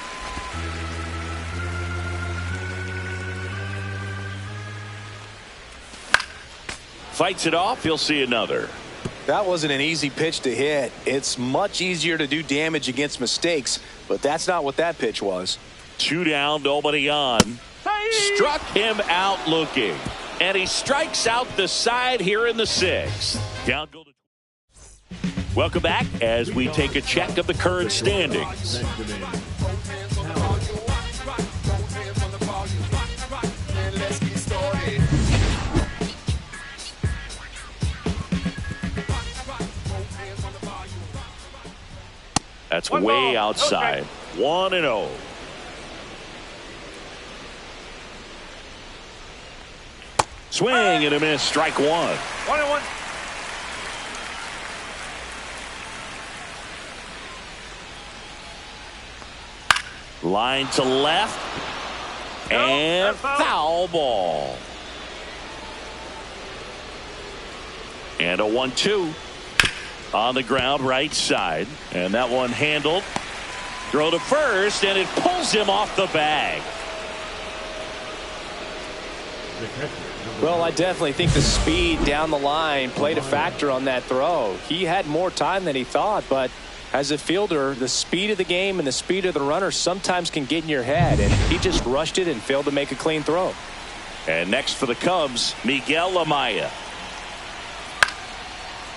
Fights it off. He'll see another. That wasn't an easy pitch to hit. It's much easier to do damage against mistakes, but that's not what that pitch was. 2 down, nobody on. Struck him out looking. And he strikes out the side here in the 6th. Down go to. Welcome back as we take a check of the current standings. That's way outside. 1-0. Swing and a miss. Strike 1. 1-1. Line to left. And foul ball. And a 1-2. On the ground, right side. And that one handled. Throw to first, and it pulls him off the bag. Well, I definitely think the speed down the line played a factor on that throw. He had more time than he thought, but as a fielder, the speed of the game and the speed of the runner sometimes can get in your head, and he just rushed it and failed to make a clean throw. And next for the Cubs, Miguel Amaya.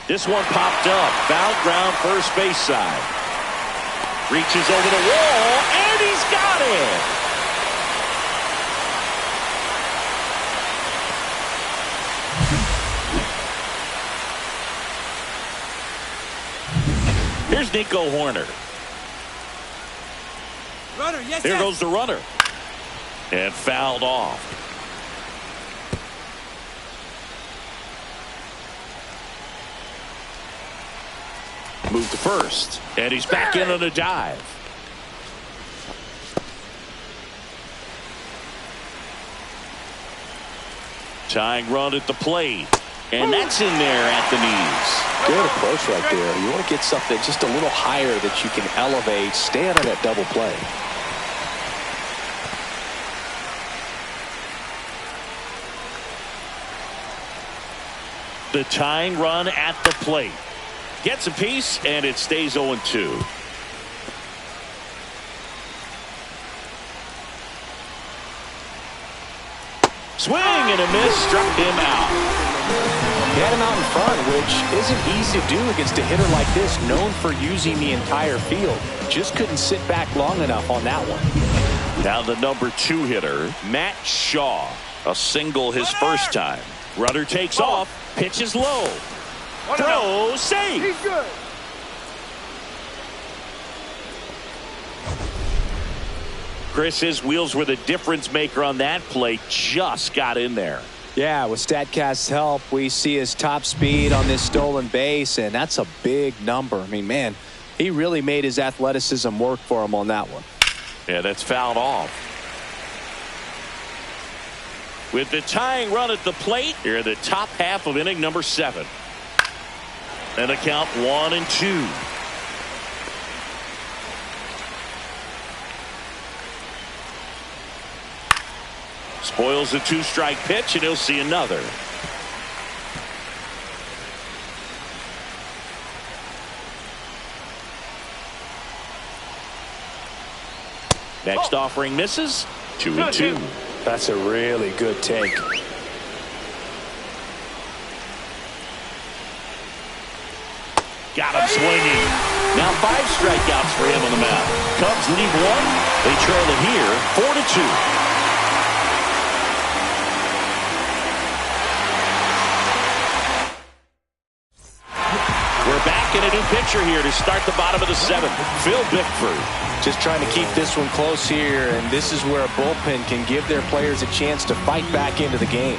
This one popped up. Foul ground, first base side. Reaches over the wall, and he's got it. Here's Nico Horner. Runner, yes, There goes the runner. And fouled off. Move to first. And he's back in on a dive. Tying run at the plate. And that's in there at the knees. Good approach right there. You want to get something just a little higher that you can elevate. Stay out of that double play. The tying run at the plate. Gets a piece, and it stays 0-2. Swing and a miss, struck him out. He had him out in front, which isn't easy to do against a hitter like this, known for using the entire field. Just couldn't sit back long enough on that one. Now the number 2 hitter, Matt Shaw. A single his first time. Runner takes off. Pitches low. Throw, safe. He's good. Chris, his wheels were the difference maker on that play. Just got in there. Yeah, with StatCast's help, we see his top speed on this stolen base, and that's a big number. I mean, man, he really made his athleticism work for him on that one. Yeah, that's fouled off. With the tying run at the plate, here in the top half of inning number 7. And the count 1-2. Spoils a 2-strike pitch, and he'll see another. Next offering misses. 2-2. That's a really good take. Got him swinging. Now 5 strikeouts for him on the mound. Cubs lead 1. They trail it here 4-2. We're back in a new pitcher here to start the bottom of the 7th. Phil Bickford. Just trying to keep this one close here, and this is where a bullpen can give their players a chance to fight back into the game.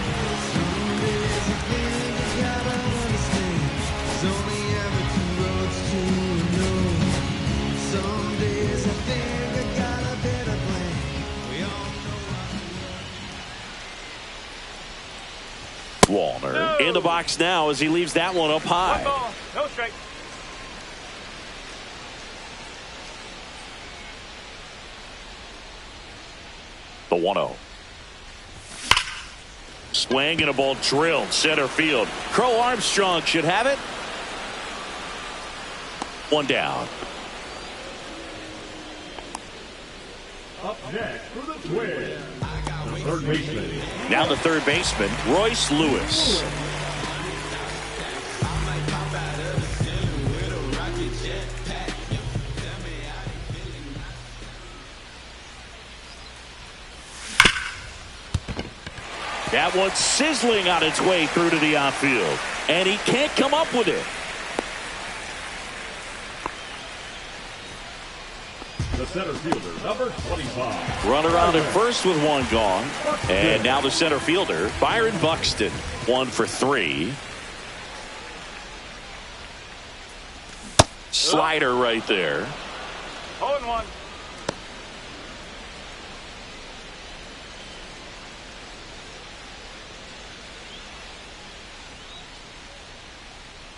Wallner in the box now as he leaves that one up high. 1 ball, no strike. The 1-0. Swing and a ball drilled center field. Crow Armstrong should have it. 1 down. Up next for the Twins, the third baseman. Now the third baseman, Royce Lewis. That one's sizzling on its way through to the outfield, and he can't come up with it. The center fielder, number 25. Runner on at first with 1 gone. And now the center fielder, Byron Buxton, 1 for 3. Slider right there. 0-1.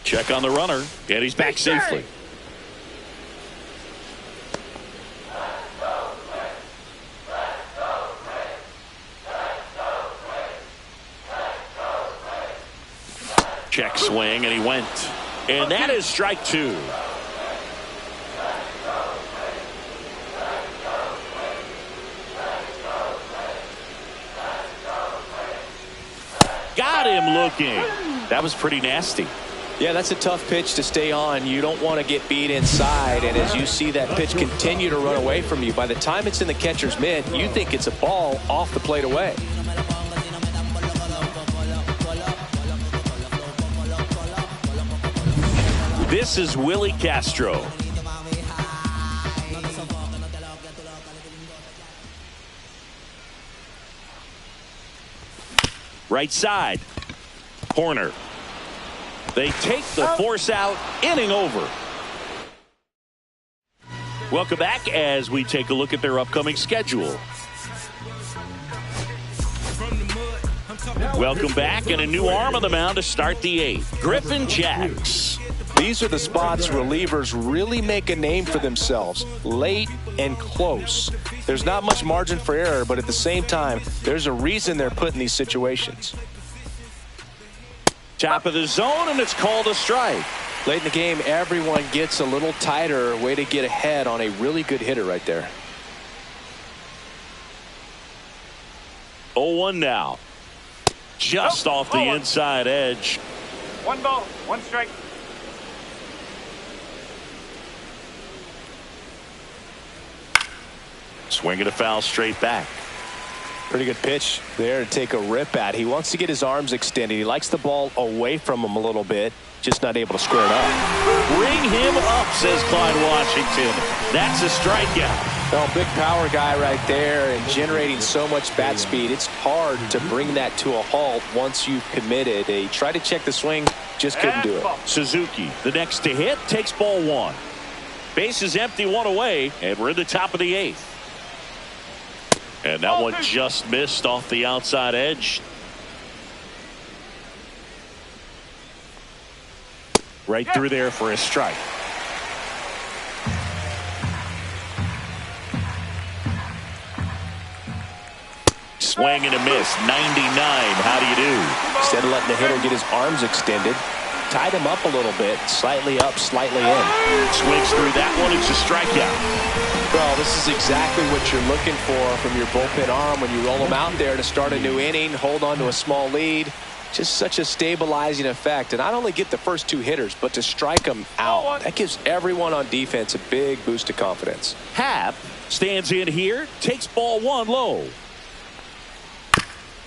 Check on the runner, and he's back safely. Check swing, and he went. And that is strike 2. Got him looking. That was pretty nasty. Yeah, that's a tough pitch to stay on. You don't want to get beat inside, and as you see that pitch continue to run away from you, by the time it's in the catcher's mitt, you think it's a ball off the plate away. This is Willie Castro. Right side. Corner. They take the force out. Inning over. Welcome back as we take a look at their upcoming schedule. Welcome back, and a new arm on the mound to start the 8th. Griffin Jacks. These are the spots relievers really make a name for themselves, late and close. There's not much margin for error, but at the same time, there's a reason they're put in these situations. Top of the zone, and it's called a strike. Late in the game, everyone gets a little tighter. Way to get ahead on a really good hitter right there. 0-1 now. Just off the inside edge. One ball, one strike. Swinging a foul straight back. Pretty good pitch there to take a rip at. He wants to get his arms extended. He likes the ball away from him a little bit, just not able to square it up. Bring him up, says Clyde Washington. That's a strikeout. Well, big power guy right there and generating so much bat speed. It's hard to bring that to a halt once you've committed. He tried to check the swing, just couldn't do it. Suzuki, the next to hit, takes ball one. Base is empty, one away, and we're in the top of the eighth. And that one just missed off the outside edge. Right through there for a strike. Swing and a miss. 99. How do you do? Instead of letting the hitter get his arms extended, tied him up a little bit. Slightly up, slightly in. Swings through that one. It's a strikeout. Well, this is exactly what you're looking for from your bullpen arm when you roll them out there to start a new inning, hold on to a small lead. Just such a stabilizing effect. And not only get the first two hitters, but to strike them out. That gives everyone on defense a big boost of confidence. Happ stands in here, takes ball one low.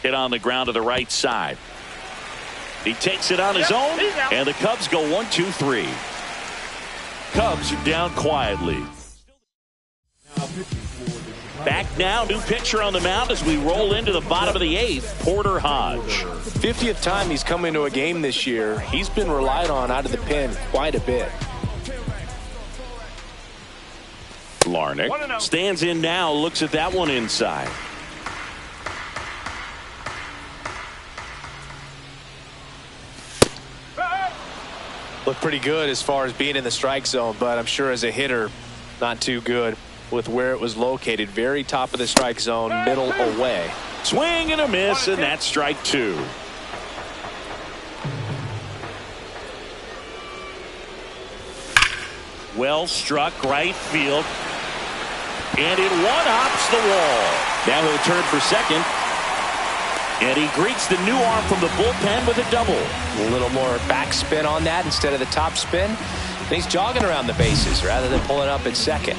Hit on the ground to the right side. He takes it on his own, and the Cubs go 1-2-3. Cubs are down quietly. Back now, new pitcher on the mound as we roll into the bottom of the eighth, Porter Hodge. 50th time he's come into a game this year. He's been relied on out of the pen quite a bit. Larnach stands in now, looks at that one inside. Looked pretty good as far as being in the strike zone, but I'm sure as a hitter, not too good with where it was located. Very top of the strike zone, middle away. Swing and a miss, and that's strike two. Well struck right field. And it one-hops the wall. Now he'll turn for second. And he greets the new arm from the bullpen with a double. A little more backspin on that instead of the top spin. And he's jogging around the bases rather than pulling up at second.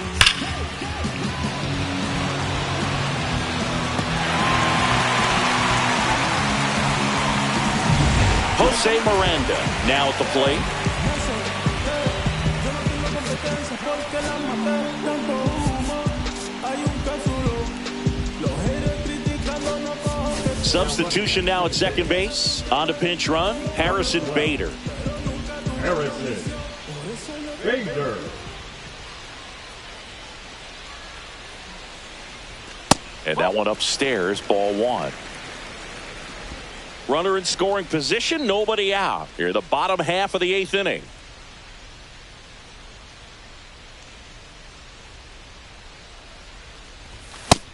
Jose Miranda now at the plate. Substitution now at second base. On to pinch run, Harrison Bader. Harrison Bader. And that one upstairs, ball one. Runner in scoring position, nobody out. Here, the bottom half of the eighth inning.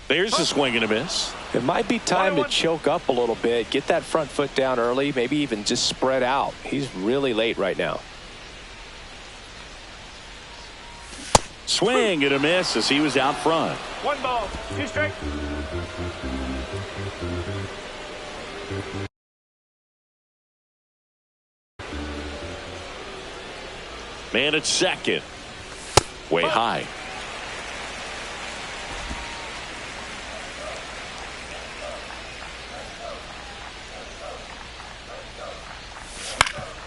There's a swing and a miss. It might be time to choke up a little bit, get that front foot down early, maybe even just spread out. He's really late right now. Swing and a miss as he was out front. One ball, two strikes. Man at second. Way high.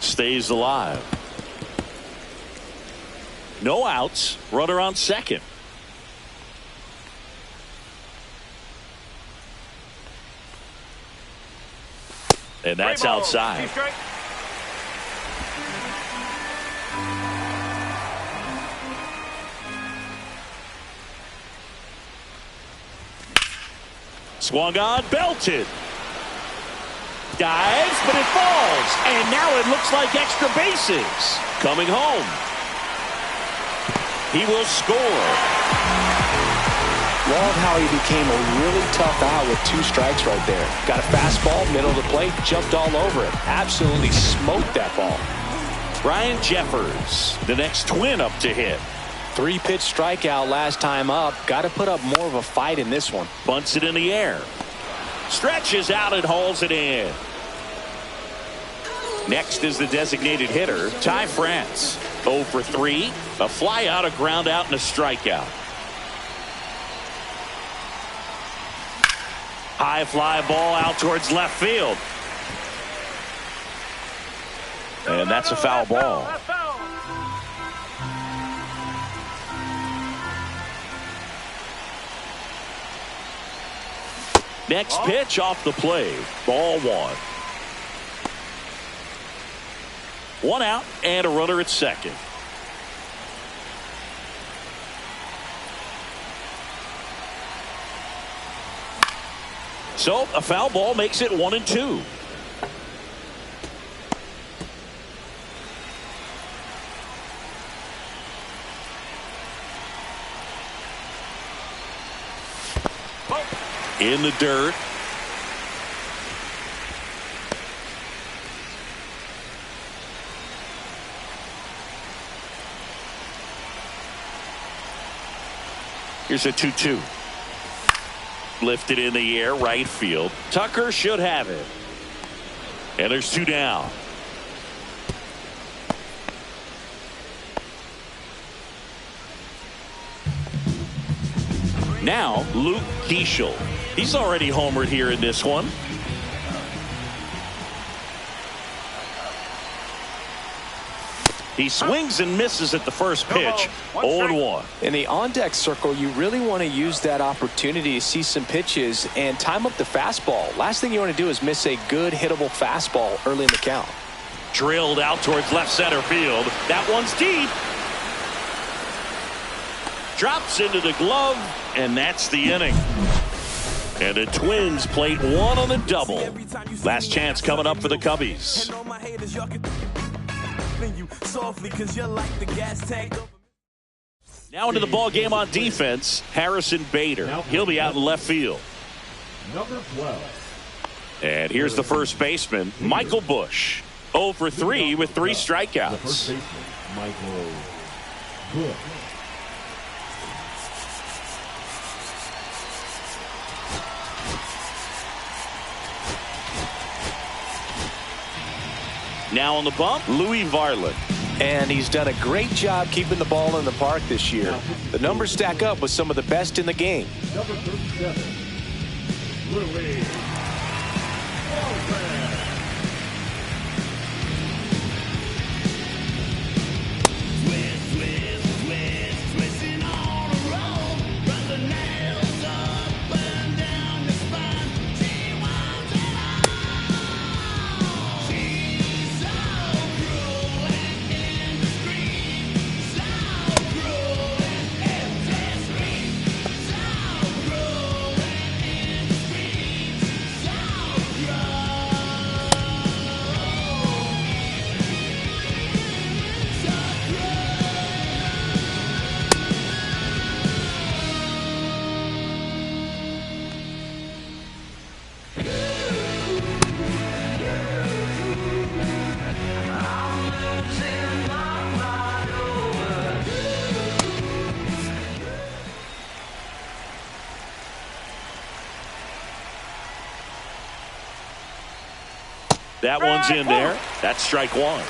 Stays alive. No outs. Runner on second. And that's outside. Swung on, belted. Dives, but it falls. And now it looks like extra bases. Coming home. He will score. Love how he became a really tough out with two strikes right there. Got a fastball, middle of the plate, jumped all over it. Absolutely smoked that ball. Ryan Jeffers, the next twin up to hit. 3-pitch strikeout last time up. Got to put up more of a fight in this one. Bunts it in the air. Stretches out and hauls it in. Next is the designated hitter, Ty France. 0 for 3. A fly out, a ground out, and a strikeout. High fly ball out towards left field. And that's a foul ball. Next pitch off the plate. Ball 1. 1 out and a runner at second. So a foul ball makes it 1-2. In the dirt. Here's a 2-2. Lifted in the air, right field. Tucker should have it. And there's 2 down. Now, Luke Keeschel. He's already homered here in this one. He swings and misses at the first pitch. 0-1. In the on-deck circle, you really want to use that opportunity to see some pitches and time up the fastball. Last thing you want to do is miss a good hittable fastball early in the count. Drilled out towards left center field. That one's deep. Drops into the glove, and that's the inning. And the Twins plate 1 on the double. Last chance coming up for the Cubbies. Now into the ball game on defense, Harrison Bader. He'll be out in left field. Number 12. And here's the first baseman, Michael Busch. 0 for 3 with 3 strikeouts. The first baseman, Michael Busch. Now on the bump, Louis Varland. And he's done a great job keeping the ball in the park this year. The numbers stack up with some of the best in the game. Number 37, Louis Varland. That one's in there. That's strike 1.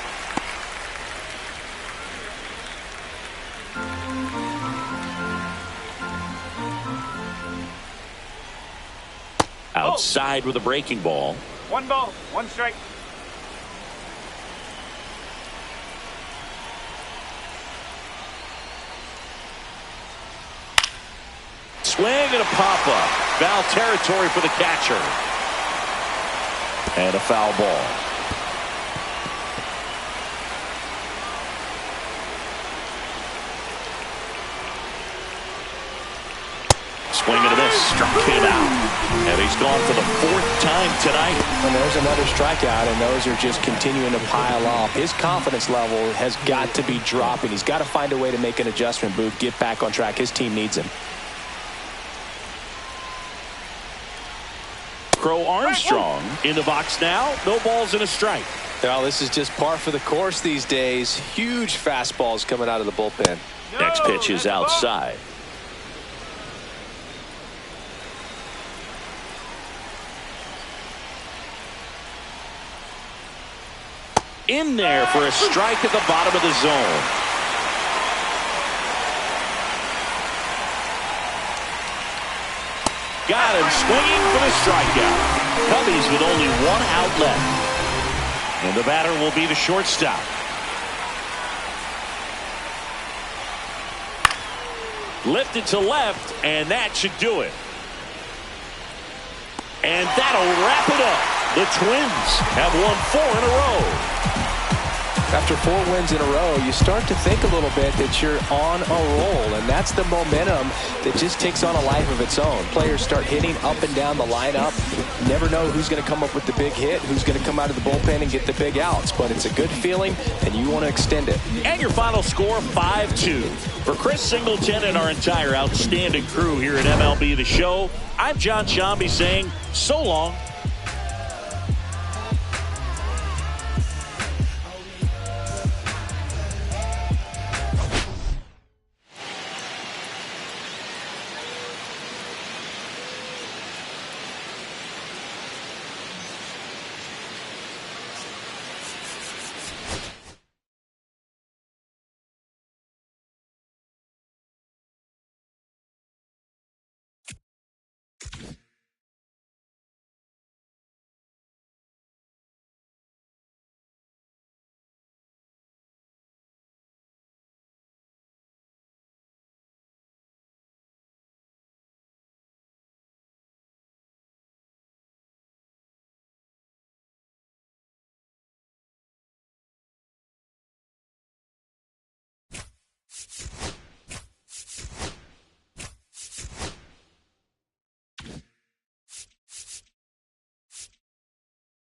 Outside with a breaking ball. 1 ball, 1 strike. Swing and a pop-up. Foul territory for the catcher. And a foul ball. Swing and a miss. Struck him out. And he's gone for the 4th time tonight. And there's another strikeout, and those are just continuing to pile up. His confidence level has got to be dropping. He's got to find a way to make an adjustment, Booth, get back on track. His team needs him. Crow Armstrong in the box now. No balls and a strike. Well, this is just par for the course these days. Huge fastballs coming out of the bullpen. Next pitch is outside. in there for a strike at the bottom of the zone. Got him swinging for the strikeout. Cubbies with only one out left. And the batter will be the shortstop. Lifted to left, and that should do it. And that'll wrap it up. The Twins have won 4 in a row. After 4 wins in a row, you start to think a little bit that you're on a roll, and that's the momentum that just takes on a life of its own. Players start hitting up and down the lineup. You never know who's going to come up with the big hit, who's going to come out of the bullpen and get the big outs, but it's a good feeling, and you want to extend it. And your final score, 5-2. For Chris Singleton and our entire outstanding crew here at MLB The Show, I'm John Shambi saying so long